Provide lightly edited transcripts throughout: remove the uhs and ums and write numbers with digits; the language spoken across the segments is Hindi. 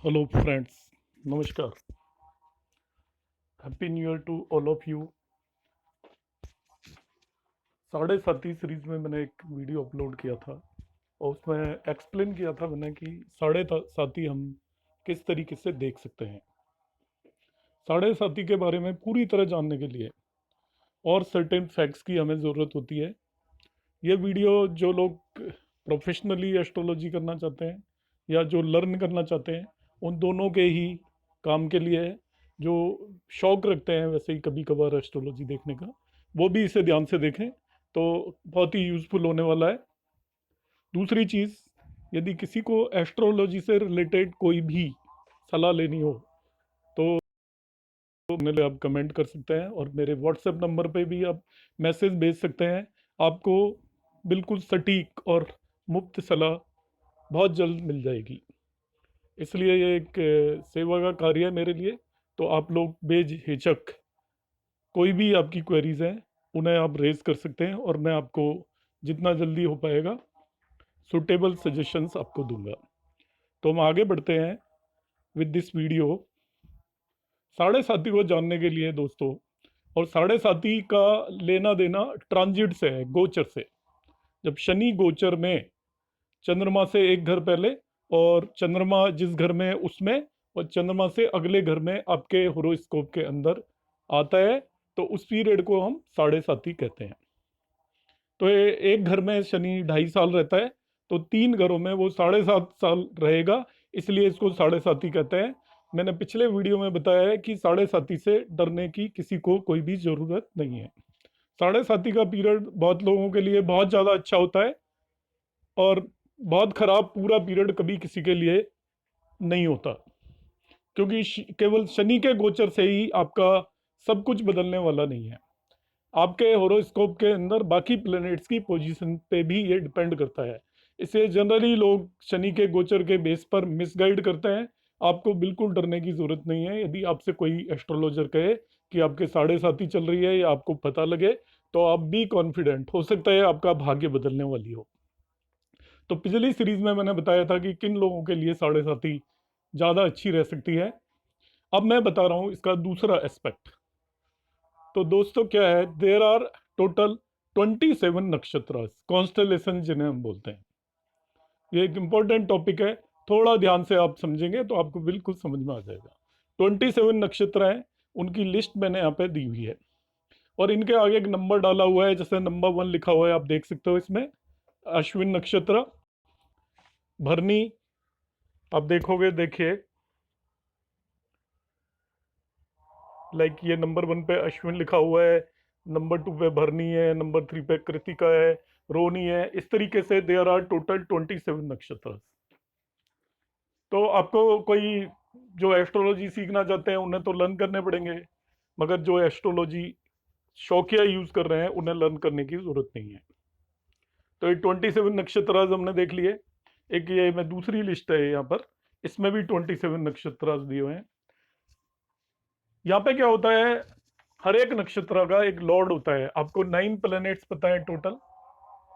हेलो फ्रेंड्स, नमस्कार। Happy new year to all of you. साढ़े साथी सीरीज में मैंने एक वीडियो अपलोड किया था और उसमें एक्सप्लेन किया था मैंने कि साथी हम किस तरीके से देख सकते हैं। साढ़े साथी के बारे में पूरी तरह जानने के लिए और सर्टेन फैक्ट्स की हमें ज़रूरत होती है। ये वीडियो जो लोग प्रोफेशनली एस्ट्रोलॉजी करना चाहते हैं या जो लर्न करना चाहते हैं उन दोनों के ही काम के लिए है। जो शौक रखते हैं वैसे ही कभी कभार एस्ट्रोलॉजी देखने का, वो भी इसे ध्यान से देखें तो बहुत ही यूज़फुल होने वाला है। दूसरी चीज़, यदि किसी को एस्ट्रोलॉजी से रिलेटेड कोई भी सलाह लेनी हो तो मेरे लिए आप कमेंट कर सकते हैं और मेरे व्हाट्सएप नंबर पे भी आप मैसेज भेज सकते हैं। आपको बिल्कुल सटीक और मुफ्त सलाह बहुत जल्द मिल जाएगी। इसलिए ये एक सेवा का कार्य है मेरे लिए। तो आप लोग बेझिझक कोई भी आपकी क्वेरीज हैं उन्हें आप रेज कर सकते हैं और मैं आपको जितना जल्दी हो पाएगा सुटेबल सजेशंस आपको दूंगा। तो हम आगे बढ़ते हैं विद दिस वीडियो। साढ़े साथी को जानने के लिए दोस्तों, और साढ़े साथी का लेना देना ट्रांजिट से है, गोचर से। जब शनि गोचर में चंद्रमा से एक घर पहले और चंद्रमा जिस घर में है उसमें और चंद्रमा से अगले घर में आपके होरोस्कोप के अंदर आता है तो उस पीरियड को हम साढ़े साथी कहते हैं। तो एक घर में शनि 2.5 साल रहता है तो 3 घरों में वो 7.5 साल रहेगा, इसलिए इसको साढ़े साथी कहते हैं। मैंने पिछले वीडियो में बताया है कि साढ़े साथी से डरने की किसी को कोई भी ज़रूरत नहीं है। साढ़े साथी का पीरियड बहुत लोगों के लिए बहुत ज़्यादा अच्छा होता है और बहुत खराब पूरा पीरियड कभी किसी के लिए नहीं होता, क्योंकि केवल शनि के गोचर से ही आपका सब कुछ बदलने वाला नहीं है। आपके होरोस्कोप के अंदर बाकी प्लैनेट्स की पोजीशन पे भी ये डिपेंड करता है। इसे जनरली लोग शनि के गोचर के बेस पर मिसगाइड करते हैं। आपको बिल्कुल डरने की जरूरत नहीं है। यदि आपसे कोई एस्ट्रोलॉजर कहे कि आपके साढ़े साथी चल रही है या आपको पता लगे तो आप भी कॉन्फिडेंट हो सकता है आपका भाग्य बदलने वाली हो। तो पिछली सीरीज में मैंने बताया था कि किन लोगों के लिए साढ़े साथी ज़्यादा अच्छी रह सकती है। अब मैं बता रहा हूँ इसका दूसरा एस्पेक्ट। तो दोस्तों क्या है, देर आर टोटल 27 नक्षत्र कॉन्स्टलेशन जिन्हें हम बोलते हैं। ये एक इंपॉर्टेंट टॉपिक है, थोड़ा ध्यान से आप समझेंगे तो आपको बिल्कुल समझ में आ जाएगा। 27 नक्षत्र हैं, उनकी लिस्ट मैंने यहाँ पे दी हुई है और इनके आगे एक नंबर डाला हुआ है, जैसे नंबर 1 लिखा हुआ है, आप देख सकते हो इसमें। अश्विन नक्षत्र, भरनी, आप देखोगे, देखिए लाइक ये नंबर 1 पे अश्विन लिखा हुआ है, नंबर 2 पे भरनी है, नंबर 3 पे कृतिका है, रोनी है। इस तरीके से देयर आर टोटल 27 नक्षत्र। तो आपको कोई जो एस्ट्रोलॉजी सीखना चाहते हैं उन्हें तो लर्न करने पड़ेंगे, मगर जो एस्ट्रोलॉजी शौकिया यूज कर रहे हैं उन्हें लर्न करने की जरूरत नहीं है। तो ये 27 नक्षत्र हमने देख लिए। एक ये मैं दूसरी लिस्ट है यहाँ पर, इसमें भी 27 नक्षत्र दिए हुए हैं। यहाँ पे क्या होता है, हर एक नक्षत्र का एक लॉर्ड होता है। आपको 9 प्लैनेट्स पता है टोटल।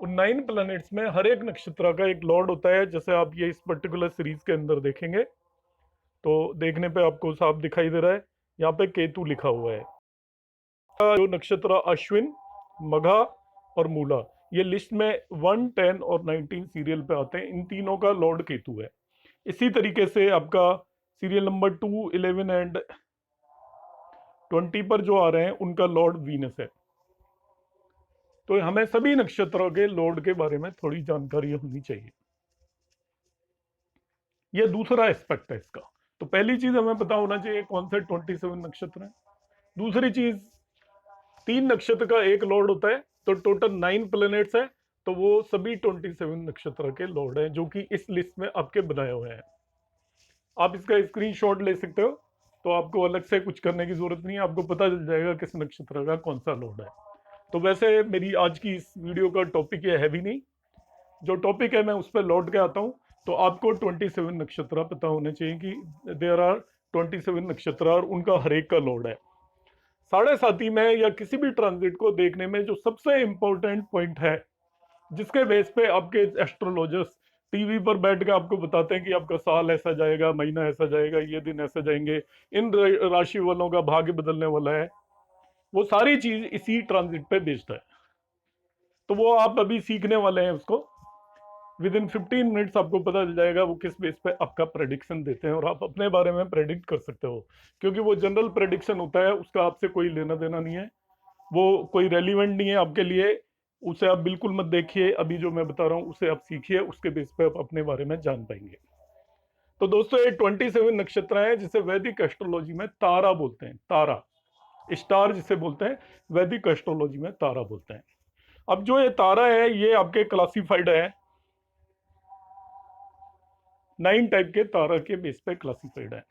उन 9 प्लैनेट्स में हर एक नक्षत्र का एक लॉर्ड होता है। जैसे आप ये इस पर्टिकुलर सीरीज के अंदर देखेंगे तो देखने पे आपको साफ दिखाई दे रहा है, यहाँ पे केतु लिखा हुआ है। जो नक्षत्र अश्विन, मघा और मूला, ये लिस्ट में 1, 10 और 19 सीरियल पे आते हैं। इन तीनों का लॉर्ड केतु है। इसी तरीके से आपका सीरियल नंबर 2, 11 एंड 20 पर जो आ रहे हैं उनका लॉर्ड वीनस है। तो हमें सभी नक्षत्रों के लॉर्ड के बारे में थोड़ी जानकारी होनी चाहिए। ये दूसरा एस्पेक्ट है इसका। तो पहली चीज हमें पता होना चाहिए कौन से 27 नक्षत्र हैं। दूसरी चीज, 3 नक्षत्र का एक लॉर्ड होता है, तो टोटल 9 प्लैनेट्स है, तो वो सभी 27 नक्षत्र के लॉर्ड हैं जो कि इस लिस्ट में आपके बनाए हुए हैं। आप इसका स्क्रीनशॉट ले सकते हो, तो आपको अलग से कुछ करने की जरूरत नहीं है, आपको पता चल जाएगा किस नक्षत्र का कौन सा लॉर्ड है। तो वैसे मेरी आज की इस वीडियो का टॉपिक ये है भी नहीं, जो टॉपिक है मैं उस पर लौट के आता हूँ। तो आपको 27 नक्षत्र पता होने चाहिए कि देयर आर 27 नक्षत्र और उनका हर एक का लॉर्ड है। साढ़े साथी में या किसी भी ट्रांजिट को देखने में जो सबसे इंपॉर्टेंट पॉइंट है, जिसके बेस पे आपके एस्ट्रोलॉजर्स टीवी पर बैठ के आपको बताते हैं कि आपका साल ऐसा जाएगा, महीना ऐसा जाएगा, ये दिन ऐसे जाएंगे, इन राशि वालों का भाग्य बदलने वाला है, वो सारी चीज इसी ट्रांजिट पे बेस्ड है। तो वो आप अभी सीखने वाले हैं उसको। विद इन 15 मिनट्स आपको पता चल जाएगा वो किस बेस पे आपका प्रेडिक्शन देते हैं, और आप अपने बारे में प्रेडिक्ट कर सकते हो, क्योंकि वो जनरल प्रेडिक्शन होता है, उसका आपसे कोई लेना देना नहीं है, वो कोई रेलिवेंट नहीं है आपके लिए। उसे आप बिल्कुल मत देखिए, अभी जो मैं बता रहा हूँ उसे आप सीखिए, उसके बेस पे आप अपने बारे में जान पाएंगे। तो दोस्तों ये 27 नक्षत्र हैं जिसे वैदिक एस्ट्रोलॉजी में तारा बोलते हैं। तारा, स्टार जिसे बोलते हैं, वैदिक एस्ट्रोलॉजी में तारा बोलते हैं। अब जो ये तारा है ये आपके क्लासिफाइड है, 9 टाइप के तारा के बेस पे क्लासिफाइड है।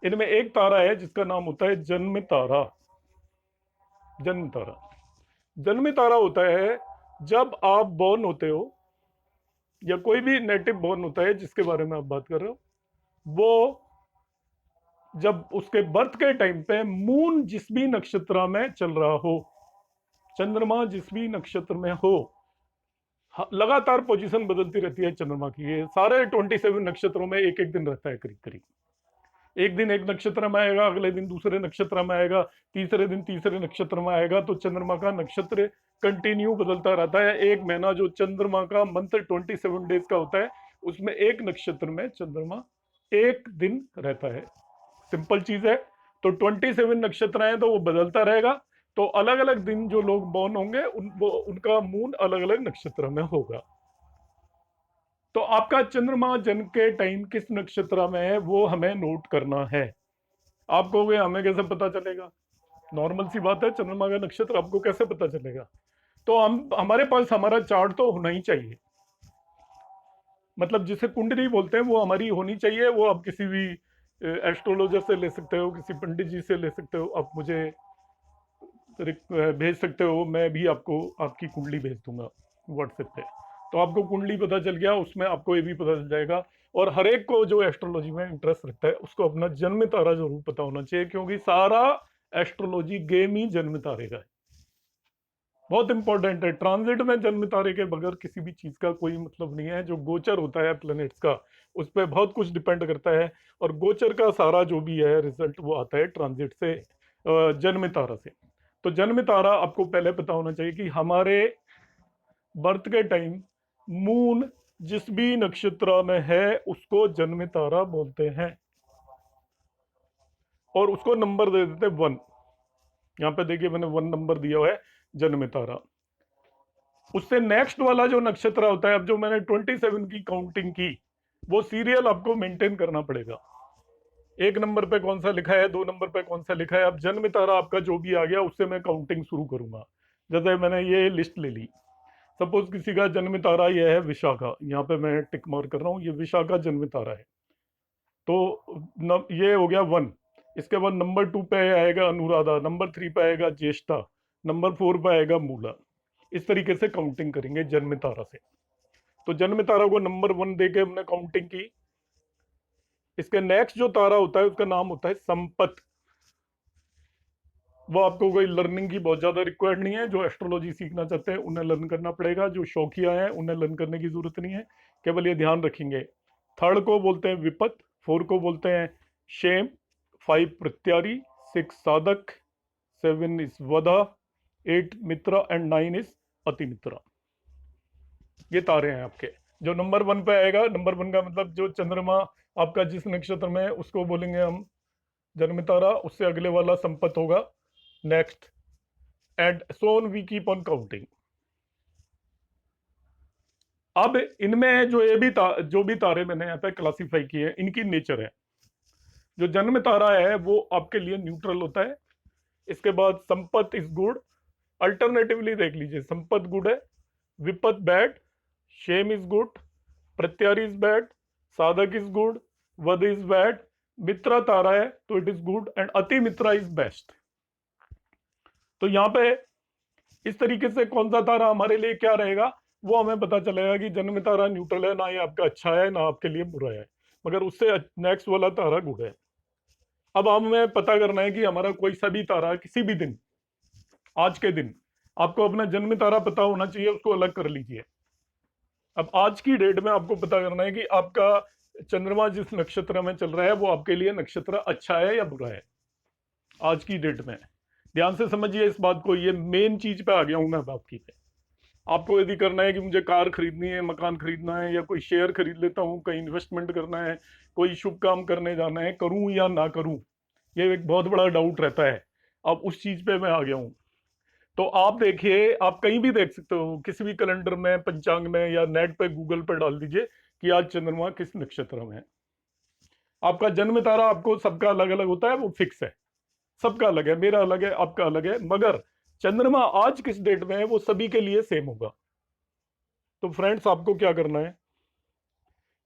इनमें एक तारा है जिसका नाम होता है जन्म तारा। जन्म तारा, जन्म तारा होता है जब आप बॉर्न होते हो, या कोई भी नेटिव बॉर्न होता है जिसके बारे में आप बात कर रहे हो, वो जब उसके बर्थ के टाइम पे मून जिस भी नक्षत्र में चल रहा हो, चंद्रमा जिस भी नक्षत्र में हो, लगातार पोजीशन बदलती रहती है चंद्रमा की। ये सारे 27 नक्षत्रों में एक एक दिन रहता है करीब करीब। एक दिन एक नक्षत्र में आएगा, अगले दिन दूसरे नक्षत्र में आएगा, तीसरे दिन तीसरे नक्षत्र में आएगा। तो चंद्रमा का नक्षत्र कंटिन्यू बदलता रहता है। एक महीना जो चंद्रमा का मंथ 27 डेज का होता है, उसमें एक नक्षत्र में चंद्रमा एक दिन रहता है। सिंपल चीज है। तो 27 नक्षत्र हैं तो वो बदलता रहेगा। तो अलग अलग दिन जो लोग बॉर्न होंगे उनका मून अलग अलग नक्षत्र में होगा। तो आपका चंद्रमा जन्म के टाइम किस नक्षत्र में है वो हमें नोट करना है। आप कहोगे हमें कैसे पता चलेगा? नॉर्मल सी बात है, चंद्रमा का नक्षत्र आपको कैसे पता चलेगा? तो हम हमारे पास हमारा चार्ट तो होना ही चाहिए। मतलब जिसे कुंडली बोलते हैं वो हमारी होनी चाहिए। वो आप किसी भी एस्ट्रोलॉजर से ले सकते हो, किसी पंडित जी से ले सकते हो, आप मुझे भेज सकते हो, मैं भी आपको आपकी कुंडली भेज दूंगा व्हाट्सएप पे। तो आपको कुंडली पता चल गया, उसमें आपको ये भी पता चल जाएगा। और हर एक को जो एस्ट्रोलॉजी में इंटरेस्ट रखता है उसको अपना जन्म तारा जरूर पता होना चाहिए, क्योंकि सारा एस्ट्रोलॉजी गेम ही जन्म तारे का है। बहुत इंपॉर्टेंट है। ट्रांजिट में जन्म तारे के बगैर किसी भी चीज का कोई मतलब नहीं है। जो गोचर होता है प्लैनेट्स का, उस पर बहुत कुछ डिपेंड करता है, और गोचर का सारा जो भी है रिजल्ट वो आता है ट्रांजिट से, जन्म तारा से। तो जन्म तारा आपको पहले पता होना चाहिए कि हमारे बर्थ के टाइम मून जिस भी नक्षत्र में है उसको जन्म तारा बोलते हैं, और उसको नंबर दे देते हैं 1। यहाँ पे देखिए मैंने 1 नंबर दिया हुआ है जन्म तारा। उससे नेक्स्ट वाला जो नक्षत्र होता है, अब जो मैंने 27 की काउंटिंग की, वो सीरियल आपको मेंटेन करना पड़ेगा। 1 नंबर पे कौन सा लिखा है, 2 नंबर पे कौन सा लिखा है। अब जन्म तारा आपका जो भी आ गया उससे मैं काउंटिंग शुरू करूंगा। जैसे मैंने ये लिस्ट ले ली, सपोज किसी का जन्म तारा ये है विशाखा, यहाँ पे मैं टिक मार्क कर रहा हूँ, ये विशाखा जन्म तारा है। तो ये हो गया 1। इसके बाद नंबर 2 पे आएगा अनुराधा, नंबर 3 पे आएगा ज्येष्ठा, नंबर 4 पे आएगा मूला। इस तरीके से काउंटिंग करेंगे जन्म तारा से। तो जन्म तारा को नंबर 1 देके हमने काउंटिंग की। इसके नेक्स्ट जो तारा होता है उसका नाम होता है संपत। वो आपको कोई लर्निंग की बहुत ज्यादा रिक्वायर्ड नहीं है। जो एस्ट्रोलॉजी सीखना चाहते हैं उन्हें लर्न करना पड़ेगा, जो शौकिया हैं उन्हें लर्न करने की जरूरत नहीं है, केवल ये ध्यान रखेंगे। 3rd को बोलते हैं विपत, 4 को बोलते हैं शेम, 5 प्रत्यारी, 6 साधक, 7 is Wardha, 8 Mitra and 9 is अतिमित्रा। ये तारे हैं आपके। जो नंबर 1 पे आएगा, नंबर 1 का मतलब जो चंद्रमा आपका जिस नक्षत्र में है उसको बोलेंगे हम जन्म तारा। उससे अगले वाला संपत होगा next, and so on we keep on counting. अब इनमें जो जो भी तारे मैंने यहाँ पे क्लासीफाई किए इनकी नेचर है। जो जन्म तारा है वो आपके लिए न्यूट्रल होता है। इसके बाद संपत इज गुड, अल्टरनेटिवली देख लीजिए, संपत गुड है, विपत बैड, शेम इज गुड, प्रत्यारी इज बैड, साधक इज गुड, वध इज बैड, मित्रा तारा है तो इट इज गुड, एंड अति मित्रा इज बेस्ट। तो यहाँ पे इस तरीके से कौन सा तारा हमारे लिए क्या रहेगा वो हमें पता चलेगा कि जन्म तारा न्यूट्रल है, ना ये आपका अच्छा है ना आपके लिए बुरा है, मगर उससे नेक्स्ट वाला तारा गुड है। अब हमें पता करना है कि हमारा कोई सा भी तारा किसी भी दिन, आज के दिन आपको अपना जन्म तारा पता होना चाहिए, उसको अलग कर लीजिए। अब आज की डेट में आपको पता करना है कि आपका चंद्रमा जिस नक्षत्र में चल रहा है वो आपके लिए नक्षत्र अच्छा है या बुरा है आज की डेट में। ध्यान से समझिए इस बात को, ये मेन चीज पे आ गया हूं मैं अब आपकी पे। आपको यदि करना है कि मुझे कार खरीदनी है, मकान खरीदना है, या कोई शेयर खरीद लेता हूँ, कहीं इन्वेस्टमेंट करना है, कोई शुभ काम करने जाना है, करूं या ना करूं, ये एक बहुत बड़ा डाउट रहता है। अब उस चीज पे मैं आ गया हूं। तो आप देखिए, आप कहीं भी देख सकते हो, किसी भी कैलेंडर में, पंचांग में, या नेट पे गूगल पे डाल दीजिए कि आज चंद्रमा किस नक्षत्र में है। आपका जन्म तारा आपको सबका अलग अलग होता है, वो फिक्स है, सबका अलग है, मेरा अलग है, आपका अलग है, मगर चंद्रमा आज किस डेट में है वो सभी के लिए सेम होगा। तो फ्रेंड्स आपको क्या करना है,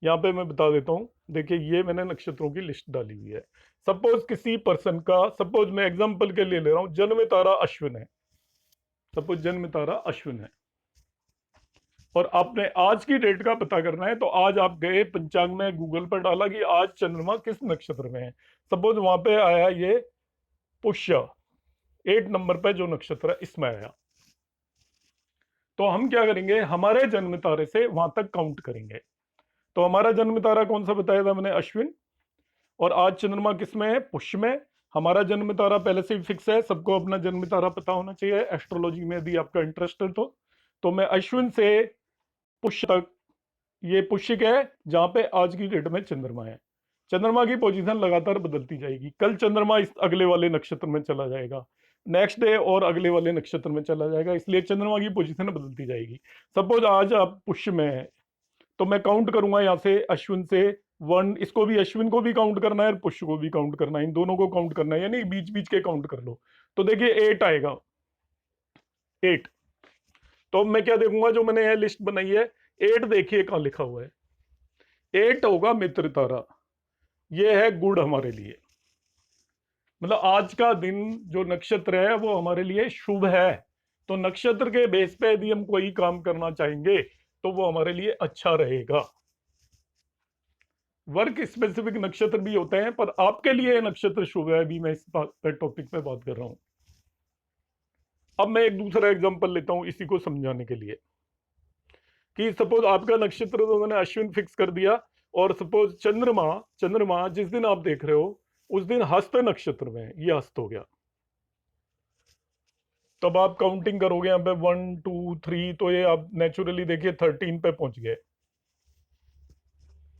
यहाँ पे मैं बता देता हूँ। देखिए ये मैंने नक्षत्रों की लिस्ट डाली हुई है। सपोज किसी पर्सन का, सपोज मैं एग्जांपल के लिए ले रहा हूँ, जन्म तारा अश्विन है, सपोज जन्म तारा अश्विन है, और आपने आज की डेट का पता करना है, तो आज आप गए पंचांग में, गूगल पर डाला कि आज चंद्रमा किस नक्षत्र में है। सपोज वहां पे आया ये पुष्य 8 नंबर पे जो नक्षत्र है इसमें आया, तो हम क्या करेंगे, हमारे जन्म तारे से वहां तक काउंट करेंगे। तो हमारा जन्म तारा कौन सा बताया था मैंने, अश्विन, और आज चंद्रमा किस में है, पुष्य में। हमारा जन्म तारा पहले से ही फिक्स है, सबको अपना जन्म तारा पता होना चाहिए एस्ट्रोलॉजी में, यदि आपका इंटरेस्ट है तो मैं अश्विन से पुष्य तक, ये पुष्य क्या है जहां पे आज की डेट में चंद्रमा है। चंद्रमा की पोजीशन लगातार बदलती जाएगी, कल चंद्रमा इस अगले वाले नक्षत्र में चला जाएगा, नेक्स्ट डे और अगले वाले नक्षत्र में चला जाएगा, इसलिए चंद्रमा की पोजीशन बदलती जाएगी। सपोज आज आप पुष्य में है, तो मैं काउंट करूंगा यहाँ से अश्विन से 1, इसको भी, अश्विन को भी काउंट करना है और पुष्य को भी काउंट करना है, इन दोनों को काउंट करना है, यानी बीच बीच के काउंट कर लो। तो देखिए 8 आएगा, 8। तो अब मैं क्या देखूंगा, जो मैंने यह लिस्ट बनाई है, 8 देखिए कहाँ लिखा हुआ है, 8 होगा मित्र तारा, ये है गुड हमारे लिए। मतलब आज का दिन जो नक्षत्र है वो हमारे लिए शुभ है। तो नक्षत्र के बेस पे यदि हम कोई काम करना चाहेंगे तो वो हमारे लिए अच्छा रहेगा। वर्क स्पेसिफिक नक्षत्र भी होते हैं, पर आपके लिए नक्षत्र शुभ है, अभी मैं इस टॉपिक पे बात कर रहा हूं। अब मैं एक दूसरा एग्जांपल लेता हूं इसी को समझाने के लिए, कि सपोज आपका नक्षत्र तो मैंने अश्विन फिक्स कर दिया, और सपोज चंद्रमा, चंद्रमा जिस दिन आप देख रहे हो उस दिन हस्त नक्षत्र में है, ये हस्त हो गया। तब आप काउंटिंग करोगे यहाँ पे 1 2 3, तो ये आप नेचुरली देखिए 13 पे पहुंच गए।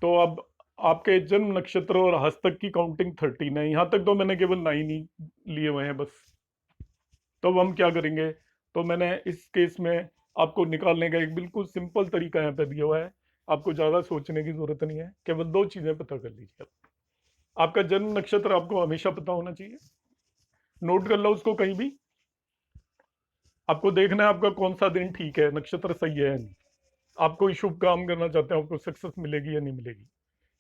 तो अब आपके जन्म नक्षत्र और हस्तक की काउंटिंग 13 है, यहां तक तो मैंने केवल 9 ही लिए हुए हैं बस। तो अब हम क्या करेंगे, तो मैंने इस केस में आपको निकालने का एक बिल्कुल सिंपल तरीका यहाँ पे दिया हुआ है, आपको ज्यादा सोचने की जरूरत नहीं है, केवल 2 चीजें पता कर लीजिए। आपका जन्म नक्षत्र आपको हमेशा पता होना चाहिए, नोट कर लो उसको कहीं भी। आपको देखना है आपका कौन सा दिन ठीक है, नक्षत्र सही है या नहीं। आप कोई शुभ काम करना चाहते हैं, आपको सक्सेस मिलेगी या नहीं मिलेगी,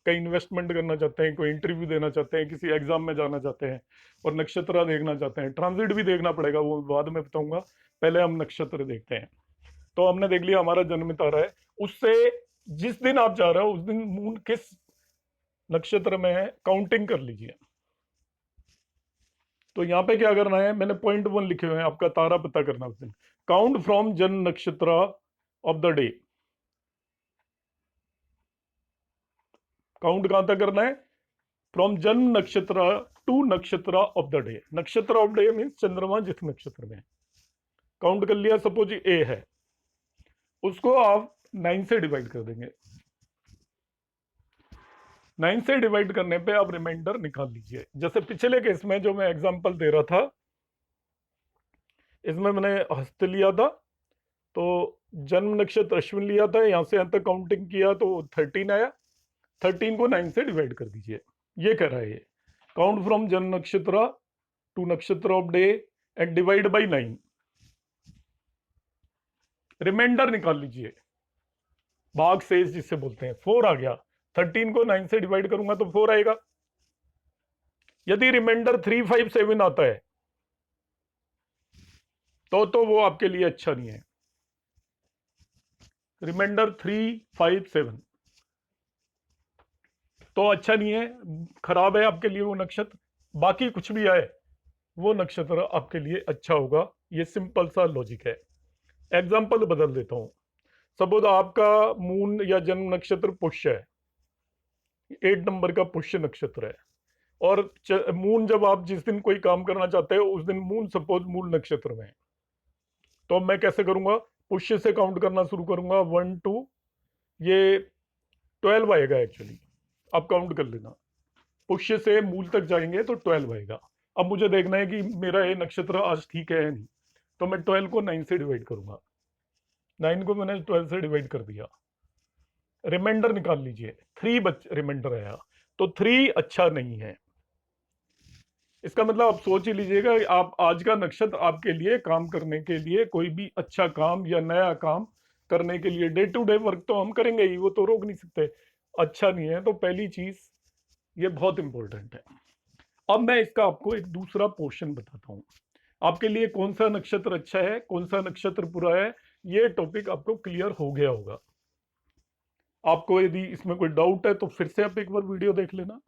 कहीं इन्वेस्टमेंट करना चाहते हैं, कोई इंटरव्यू देना चाहते हैं, किसी एग्जाम में जाना चाहते हैं, और नक्षत्र देखना चाहते हैं, ट्रांजिट भी देखना पड़ेगा, वो बाद में बताऊंगा, पहले हम नक्षत्र देखते हैं। तो हमने देख लिया हमारा जन्म तारा है, उससे जिस दिन आप जा रहे हो उस दिन मून किस नक्षत्र में है काउंटिंग कर लीजिए। तो यहाँ पे क्या करना है, मैंने पॉइंट 1 लिखे हुए हैं, आपका तारा पता करना उस दिन। काउंट फ्रॉम जन्म नक्षत्र ऑफ द डे, काउंट कहां तक करना है, फ्रॉम जन्म नक्षत्र टू नक्षत्र ऑफ द डे। नक्षत्र ऑफ डे मीन चंद्रमा जिस नक्षत्र में, काउंट कर लिया, सपोज ए है, उसको आप 9 से डिवाइड कर देंगे। 9 से डिवाइड करने पे आप रिमाइंडर निकाल लीजिए। जैसे पिछले केस में जो मैं एग्जांपल दे रहा था, इसमें मैंने हस्त लिया था, तो जन्म नक्षत्र अश्विन लिया था, यहां से यहां तक काउंटिंग किया तो 13 आया, 13 को 9 से डिवाइड कर दीजिए। ये कह रहा है ये, काउंट फ्रॉम जन्म नक्षत्र टू नक्षत्र of day and divide by 9, remainder निकाल लीजिए, भाग शेष जिसे बोलते हैं। 4 आ गया, 13 को 9 से डिवाइड करूंगा तो 4 आएगा। यदि रिमाइंडर 3 5 7 आता है तो वो आपके लिए अच्छा नहीं है। रिमाइंडर 3 5 7 तो अच्छा नहीं है, खराब है आपके लिए वो नक्षत्र। बाकी कुछ भी आए वो नक्षत्र आपके लिए अच्छा होगा। ये सिंपल सा लॉजिक है। एग्जाम्पल बदल देता हूं, सपोज आपका मून या जन्म नक्षत्र पुष्य है, 8 नंबर का पुष्य नक्षत्र है, और मून जब आप जिस दिन कोई काम करना चाहते हो उस दिन मून सपोज मूल नक्षत्र में है, तो मैं कैसे करूंगा, पुष्य से काउंट करना शुरू करूंगा, 1 2, ये 12 आएगा एक्चुअली, आप काउंट कर लेना, पुष्य से मूल तक जाएंगे तो 12 आएगा। अब मुझे देखना है कि मेरा ये नक्षत्र आज ठीक है या नहीं, तो मैं 12 को 9 से डिवाइड करूंगा, 9 को मैंने 12 से डिवाइड कर दिया, रिमाइंडर निकाल लीजिए, 3 रिमाइंडर आया, तो 3 अच्छा नहीं है। इसका मतलब आप सोच ही लीजिएगा, आप आज का नक्षत्र आपके लिए काम करने के लिए, कोई भी अच्छा काम या नया काम करने के लिए, डे टू डे वर्क तो हम करेंगे ही, वो तो रोक नहीं सकते, अच्छा नहीं है, तो पहली चीज ये बहुत इंपॉर्टेंट है। अब मैं इसका आपको एक दूसरा पोर्शन बताता हूं, आपके लिए कौन सा नक्षत्र अच्छा है, कौन सा नक्षत्र बुरा है, ये टॉपिक आपको क्लियर हो गया होगा। आपको यदि इसमें कोई डाउट है तो फिर से आप एक बार वीडियो देख लेना।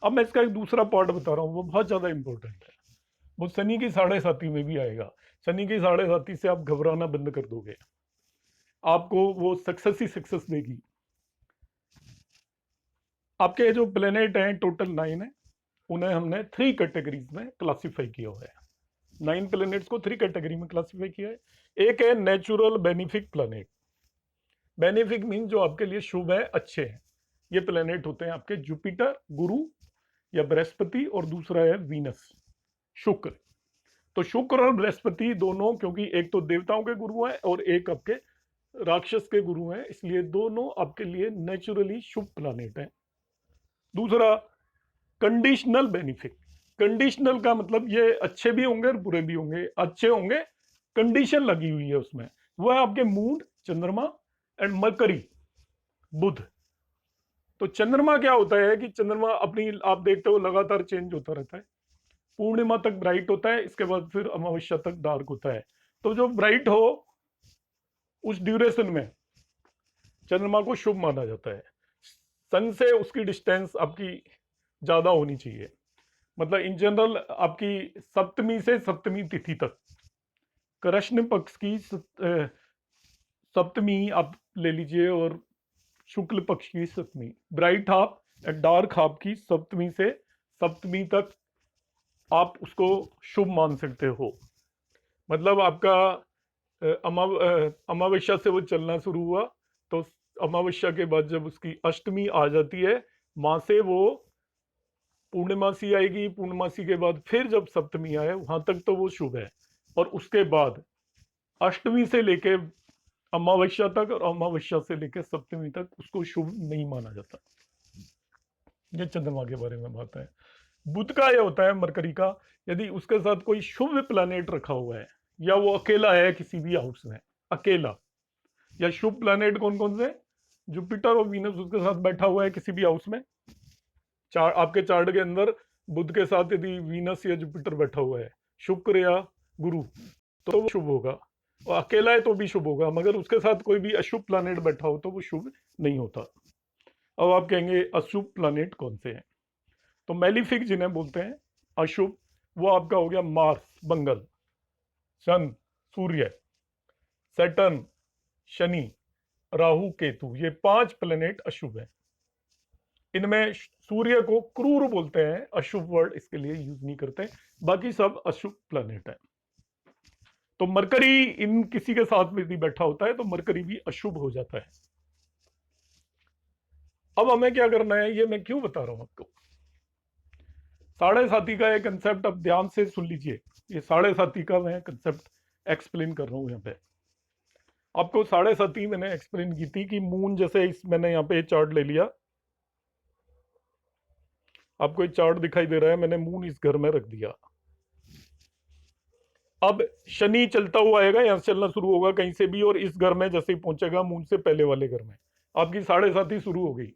अब मैं इसका एक दूसरा पार्ट बता रहा हूँ, वो बहुत ज्यादा इंपॉर्टेंट है, वो शनि की 7.5 में भी आएगा। शनि की 7.5 से आप घबराना बंद कर दोगे, आपको वो सक्सेस ही सक्सेस देगी। आपके जो प्लेनेट हैं टोटल 9 है, उन्हें हमने 3 कैटेगरीज में क्लासिफाई किया हुआ है। 9 प्लेनेट्स को 3 कैटेगरी में क्लासिफाई किया है। एक है natural benefic planet, benefic mean जो आपके लिए शुभ है, अच्छे हैं, ये प्लेनेट होते हैं आपके जुपिटर, गुरु या बृहस्पति, और दूसरा है वीनस, शुक्र। तो शुक्र और बृहस्पति दोनों, क्योंकि एक तो देवताओं के गुरु हैं और एक आपके राक्षस के गुरु हैं, इसलिए दोनों आपके लिए नेचुरली शुभ प्लैनेट हैं। दूसरा कंडीशनल बेनिफिट, कंडीशनल का मतलब ये अच्छे भी होंगे और बुरे भी होंगे। अच्छे होंगे, कंडीशन लगी हुई है उसमें, वो है आपके मून, चंद्रमा एंड मरकरी, बुध। तो चंद्रमा क्या होता है कि चंद्रमा अपनी, आप देखते हो लगातार चेंज होता रहता है, पूर्णिमा तक ब्राइट होता है, इसके बाद फिर अमावस्या तक डार्क होता है। तो जो ब्राइट हो उस ड्यूरेशन में चंद्रमा को शुभ माना जाता है। सन से उसकी डिस्टेंस आपकी ज्यादा होनी चाहिए, मतलब इन जनरल आपकी सप्तमी से सप्तमी तिथि तक, कृष्ण पक्ष की सप्तमी आप ले लीजिए और शुक्ल पक्ष की सप्तमी, bright half and dark half की सप्तमी से सप्तमी तक आप उसको शुभ मान सकते हो। मतलब आपका अमावस्या से वो चलना शुरू हुआ, तो अमावस्या के बाद जब उसकी अष्टमी आ जाती है, मां से वो पूर्णिमासी आएगी, पूर्णिमासी के बाद फिर जब सप्तमी आए वहां तक तो वो शुभ है, और उसके बाद अष्टमी से लेके अमावस्या तक और अमावस्या से लेके सप्तमी तक उसको शुभ नहीं माना जाता। ये चंद्रमा के बारे में बात है। बुध का ये होता है, मरकरी का, यदि उसके साथ कोई शुभ प्लैनेट रखा हुआ है या वो अकेला है किसी भी हाउस में, अकेला, या शुभ प्लैनेट कौन कौन से, जुपिटर और वीनस उसके साथ बैठा हुआ है किसी भी हाउस में, आपके चार्ट के अंदर बुध के साथ यदि वीनस या जुपिटर बैठा हुआ है, शुक्र या गुरु, तो वो शुभ होगा, और अकेला है तो भी शुभ होगा, मगर उसके साथ कोई भी अशुभ प्लैनेट बैठा हो तो वो शुभ नहीं होता। अब आप कहेंगे अशुभ प्लैनेट कौन से हैं, तो मेलिफिक जिन्हें बोलते हैं अशुभ, वो आपका हो गया मार्स, मंगल, सन, सूर्य, सैटर्न, शनि, राहु, केतु, ये 5 प्लेनेट अशुभ हैं। इनमें सूर्य को क्रूर बोलते हैं, अशुभ वर्ड इसके लिए यूज नहीं करते, बाकी सब अशुभ प्लेनेट है। तो मरकरी इन किसी के साथ में यदि बैठा होता है तो मरकरी भी अशुभ हो जाता है। अब हमें क्या करना है, ये मैं क्यों बता रहा हूं आपको, 7.5 का एक कंसेप्ट अब ध्यान से सुन लीजिए। ये 7.5 का मैं कंसेप्ट एक्सप्लेन कर रहा हूं यहाँ पे आपको। 7.5 मैंने एक्सप्लेन की थी कि मून, जैसे इस मैंने यहाँ पे चार्ट ले लिया, आपको एक चार्ट दिखाई दे रहा है, मैंने मून इस घर में रख दिया। अब शनि चलता हुआ आएगा, यहां से चलना शुरू होगा कहीं से भी, और इस घर में जैसे ही पहुंचेगा मून से पहले वाले घर में, आपकी 7.5 शुरू हो गई।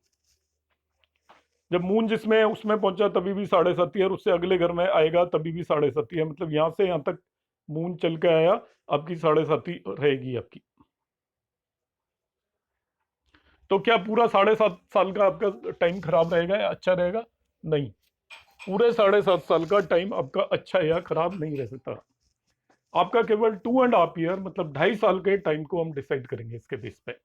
जब मून जिसमें है उसमें पहुंचा तभी भी 7.5, और उससे अगले घर में आएगा तभी भी 7.5 है, मतलब यहां से यहां तक मून चल के आया, आपकी 7.5 रहेगी आपकी। तो क्या पूरा 7.5 साल का आपका टाइम खराब रहेगा या अच्छा रहेगा? नहीं, पूरे 7.5 साल का टाइम आपका अच्छा या खराब नहीं रह सकता। आपका केवल 2.5 ईयर मतलब 2.5 साल के टाइम को हम डिसाइड करेंगे इसके बेस पे।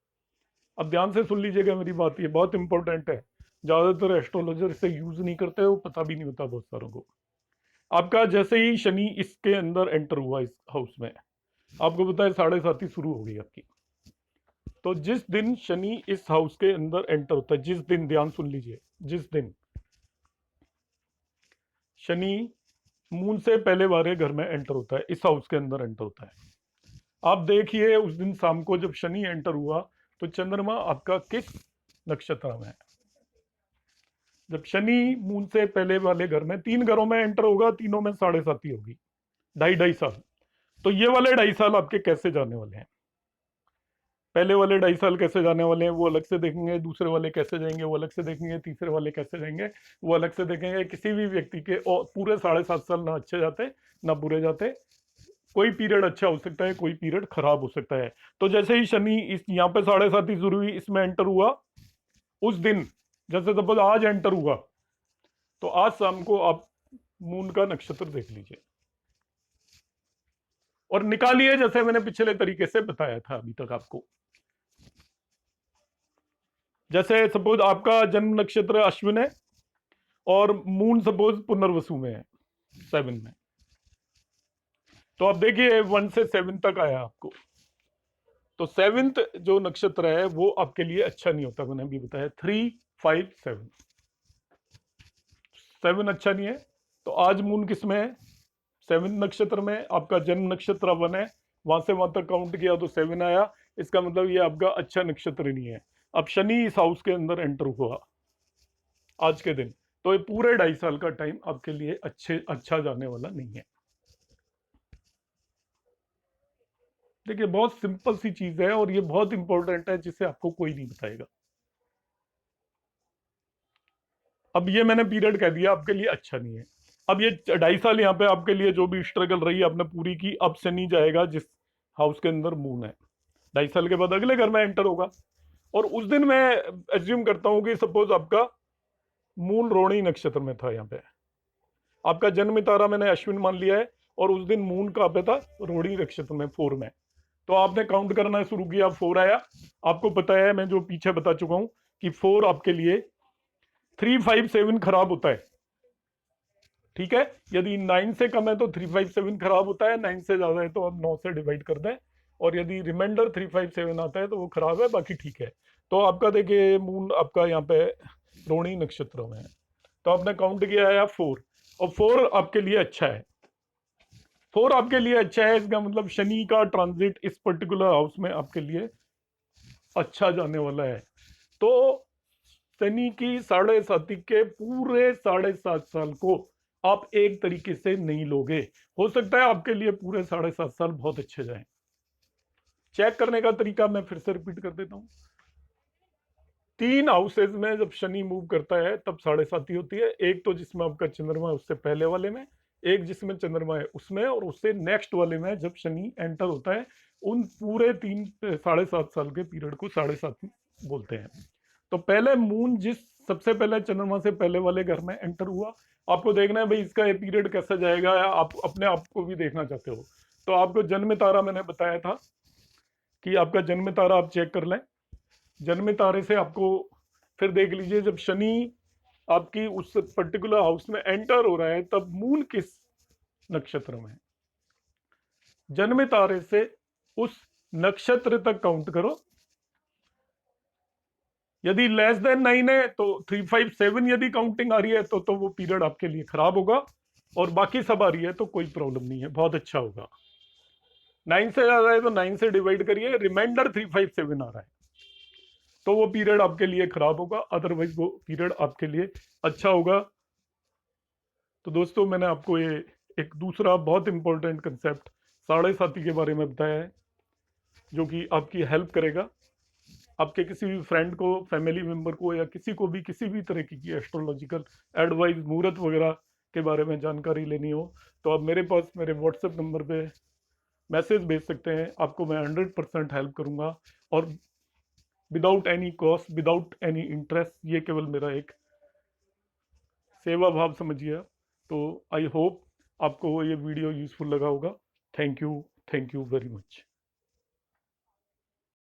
अब ध्यान से सुन लीजिएगा मेरी बात, ये बहुत इंपॉर्टेंट है। ज्यादातर एस्ट्रोलॉजर इसे यूज नहीं करते, वो पता भी नहीं होता बहुत सारों को। आपका जैसे ही शनि इसके अंदर एंटर हुआ इस हाउस में, आपको पता है 7.5 शुरू हो गई आपकी। तो जिस दिन शनि इस हाउस के अंदर एंटर होता है, जिस दिन, ध्यान सुन लीजिए, जिस दिन शनि मून से पहले वाले घर में एंटर होता है, इस हाउस के अंदर एंटर होता है, आप देखिए उस दिन शाम को जब शनि एंटर हुआ तो चंद्रमा आपका किस नक्षत्र में है। जब शनि मून से पहले वाले घर में, 3 घरों में एंटर होगा, तीनों में 7.5 होगी, 2.5 साल। तो ये वाले 2.5 साल आपके कैसे जाने वाले हैं, पहले वाले 2.5 साल कैसे जाने वाले हैं वो अलग से देखेंगे, दूसरे वाले कैसे जाएंगे वो अलग से देखेंगे, तीसरे वाले कैसे जाएंगे वो अलग से देखेंगे। किसी भी व्यक्ति के और पूरे 7.5 साल ना अच्छे जाते ना बुरे जाते, कोई पीरियड अच्छा हो सकता है, कोई पीरियड खराब हो सकता है। तो जैसे ही शनि इस यहाँ पे 7.5 शुरू हुई, इसमें एंटर हुआ, उस दिन जैसे सपोज आज एंटर हुआ, तो आज शाम को आप मून का नक्षत्र देख लीजिए और निकालिए, जैसे मैंने पिछले तरीके से बताया था अभी तक आपको। जैसे सपोज आपका जन्म नक्षत्र अश्विन है और मून सपोज पुनर्वसु में है, 7 में, तो आप देखिए 1 से 7 तक आया आपको। तो 7th जो नक्षत्र है वो आपके लिए अच्छा नहीं होता, मैंने अभी बताया 3, 5, 7 अच्छा नहीं है। तो आज मून किस में है, 7 नक्षत्र में, आपका जन्म नक्षत्र 1 है, वहां से वहां तक काउंट किया तो 7 आया, इसका मतलब ये आपका अच्छा नक्षत्र नहीं है। अब शनि इस हाउस के अंदर एंटर हुआ आज के दिन, तो ये पूरे 2.5 साल का टाइम आपके लिए अच्छा जाने वाला नहीं है। देखिए बहुत सिंपल सी चीज है और ये बहुत इंपॉर्टेंट है, जिसे आपको कोई नहीं बताएगा। अब ये मैंने पीरियड कह दिया आपके लिए अच्छा नहीं है। अब ये 2.5 साल यहाँ पे आपके लिए जो भी स्ट्रगल रही आपने पूरी की, अब शनि जाएगा जिस हाउस के अंदर मून है, 2.5 साल के बाद अगले घर में एंटर होगा। और उस दिन मैं एज्यूम करता हूँ कि सपोज आपका मून रोहिणी नक्षत्र में था, यहाँ पे आपका जन्म तारा मैंने अश्विन मान लिया है, और उस दिन मून कहाँ पे था, रोहिणी नक्षत्र में 4 में। तो आपने काउंट करना शुरू किया, 4 आया। आपको पता है मैं जो पीछे बता चुका हूं कि 4 आपके लिए 3, 5, 7 खराब होता है, ठीक है। यदि 9 से कम है तो 3, 5, 7 खराब होता है, 9 से ज्यादा है तो आप 9 से डिवाइड कर दें, और यदि रिमाइंडर 3, 5, 7 आता है तो वो खराब है, बाकी ठीक है। तो आपका देखिए मून आपका यहाँ पे रोहिणी नक्षत्र में है, तो आपने काउंट किया है 4, और 4 आपके लिए अच्छा है। 4 आपके लिए अच्छा है, इसका मतलब शनि का ट्रांजिट इस पर्टिकुलर हाउस में आपके लिए अच्छा जाने वाला है। तो शनि की 7.5 के पूरे 7.5 साल को आप एक तरीके से नहीं लोगे। हो सकता है आपके लिए पूरे 7.5 साल बहुत अच्छे जाएं। चेक करने का तरीका मैं फिर से रिपीट कर देता हूं। 3 हाउसेज में जब शनि मूव करता है तब 7.5 होती है। एक तो जिसमें आपका चंद्रमा है उससे पहले वाले में, एक जिसमें चंद्रमा है उसमें, और उससे नेक्स्ट वाले में जब शनि एंटर होता है। उन पूरे 7.5 साल के पीरियड को 7.5 बोलते हैं। तो पहले मून जिस सबसे पहले चंद्रमा से पहले वाले घर में एंटर हुआ, आपको देखना है भाई इसका ये पीरियड कैसा जाएगा, या आप अपने आप को भी देखना चाहते हो तो आपको जन्म तारा मैंने बताया था कि आपका जन्म तारा आप चेक कर लें। जन्म तारे से आपको फिर देख लीजिए जब शनि आपकी उस पर्टिकुलर हाउस में एंटर हो रहा है तब मून किस नक्षत्र में है। जन्म तारे से उस नक्षत्र तक काउंट करो, यदि लेस देन 9 है तो 3, 5, 7 यदि काउंटिंग आ रही है तो वो पीरियड आपके लिए खराब होगा, और बाकी सब आ रही है तो कोई प्रॉब्लम नहीं है, बहुत अच्छा होगा। 9 से ज्यादा है तो 9 से डिवाइड करिए, रिमाइंडर 3, 5, 7 आ रहा है तो वो पीरियड आपके लिए खराब होगा, अदरवाइज वो पीरियड आपके लिए अच्छा होगा। तो दोस्तों मैंने आपको ये एक दूसरा बहुत इंपॉर्टेंट कंसेप्ट 7.5 के बारे में बताया है, जो कि आपकी हेल्प करेगा। आपके किसी भी फ्रेंड को, फैमिली मेंबर को, या किसी को भी किसी भी तरह की एस्ट्रोलॉजिकल एडवाइस, मुहूर्त वगैरह के बारे में जानकारी लेनी हो तो आप मेरे पास मेरे व्हाट्सएप नंबर पे मैसेज भेज सकते हैं, आपको मैं 100% हेल्प करूंगा, और without any cost, without any interest. ये केवल मेरा एक सेवा भाव समझिए। तो आई होप आपको ये वीडियो यूजफुल लगा होगा। Thank you very much.